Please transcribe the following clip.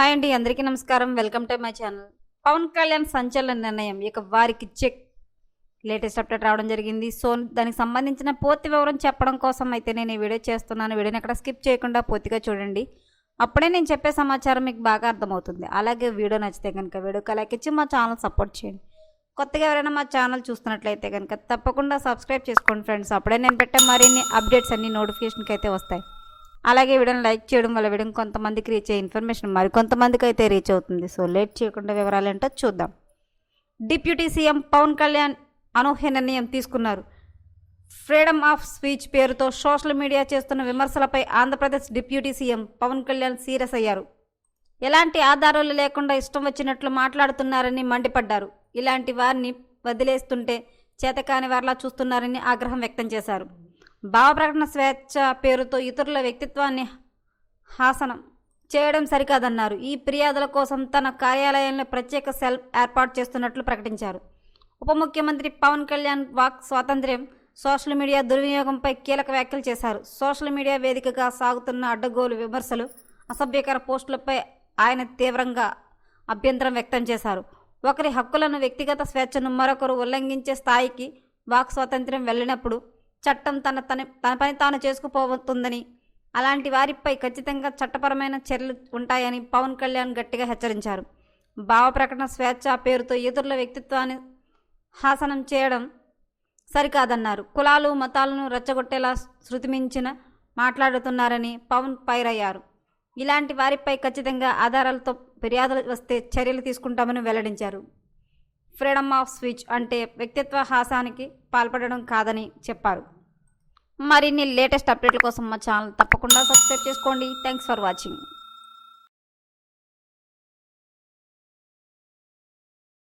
Hi అండి, అందరికీ నమస్కారం. Welcome to my channel. Pawan Kalyan సంచలన నిర్ణయం, ఇక వారికి చెక్ లేటెస్ట్ అప్డేట్ రావడం జరిగింది. సో దానికి సంబంధించిన పూర్తి వివరం చెప్పడం కోసం అయితే నేను ఈ వీడియో చేస్తున్నాను. వీడియోని ఎక్కడ స్కిప్ చేయకుండా పూర్తిగా చూడండి, అప్పుడే నేను చెప్పే సమాచారం మీకు బాగా అర్థమవుతుంది. అలాగే వీడియో నచ్చితే కనుక వీడియోకి లైక్ ఇచ్చి మా ఛానల్ సపోర్ట్ చేయండి. కొత్తగా ఎవరైనా మా ఛానల్ చూస్తున్నట్లయితే కనుక తప్పకుండా సబ్స్క్రైబ్ చేసుకోండి ఫ్రెండ్స్. అప్పుడే నేను పెట్టే మరిన్ని అప్డేట్స్ అన్ని నోటిఫికేషన్కి అయితే వస్తాయి. అలాగే వీడియోని లైక్ చేయడం వల్ల వీడియో కొంతమందికి రీచ్ అయ్యే ఇన్ఫర్మేషన్ మరి కొంతమందికి అయితే రీచ్ అవుతుంది. సో లేట్ చేయకుండా వివరాలు ఏంటో చూద్దాం. డిప్యూటీ సీఎం పవన్ కళ్యాణ్ అనూహ్య నిర్ణయం తీసుకున్నారు. ఫ్రీడమ్ ఆఫ్ స్పీచ్ పేరుతో సోషల్ మీడియా చేస్తున్న విమర్శలపై Andhra Pradesh deputy CM Pawan Kalyan serious అయ్యారు. ఎలాంటి ఆధారాలు లేకుండా ఇష్టం వచ్చినట్లు మాట్లాడుతున్నారని మండిపడ్డారు. ఇలాంటి వారిని వదిలేస్తుంటే చేతకాని వారిలా చూస్తున్నారని ఆగ్రహం వ్యక్తం చేశారు. భావప్రకటన స్వేచ్ఛ పేరుతో ఇతరుల వ్యక్తిత్వాన్ని హాసనం చేయడం సరికాదన్నారు. ఈ ఫిర్యాదుల కోసం తన కార్యాలయంలో ప్రత్యేక సెల్ ఏర్పాటు చేస్తున్నట్లు ప్రకటించారు. ఉప ముఖ్యమంత్రి పవన్ కళ్యాణ్ వాక్ స్వాతంత్ర్యం, సోషల్ మీడియా దుర్వినియోగంపై కీలక వ్యాఖ్యలు చేశారు. సోషల్ మీడియా వేదికగా సాగుతున్న అడ్డగోలు విమర్శలు, అసభ్యకర పోస్టులపై ఆయన తీవ్రంగా అభ్యంతరం వ్యక్తం చేశారు. ఒకరి హక్కులను, వ్యక్తిగత స్వేచ్ఛను మరొకరు ఉల్లంఘించే స్థాయికి వాక్ స్వాతంత్ర్యం వెళ్ళినప్పుడు చట్టం తన పని తాను చేసుకుపోతుందని, అలాంటి వారిపై ఖచ్చితంగా చట్టపరమైన చర్యలు ఉంటాయని పవన్ కళ్యాణ్ గట్టిగా హెచ్చరించారు. భావ ప్రకటన స్వేచ్ఛ పేరుతో ఇతరుల వ్యక్తిత్వాన్ని హాసనం చేయడం సరికాదన్నారు. కులాలు, మతాలను రెచ్చగొట్టేలా శృతిమించిన మాట్లాడుతున్నారని పవన్ ఫైరయ్యారు. ఇలాంటి వారిపై ఖచ్చితంగా ఆధారాలతో ఫిర్యాదులు వస్తే చర్యలు తీసుకుంటామని వెల్లడించారు. ఫ్రీడమ్ ఆఫ్ స్పీచ్ అంటే వ్యక్తిత్వ హాసానికి పాల్పడడం కాదని చెప్పారు. మరిన్ని లేటెస్ట్ అప్డేట్ల కోసం మా ఛానల్ తప్పకుండా సబ్స్క్రైబ్ చేసుకోండి. Thanks for watching.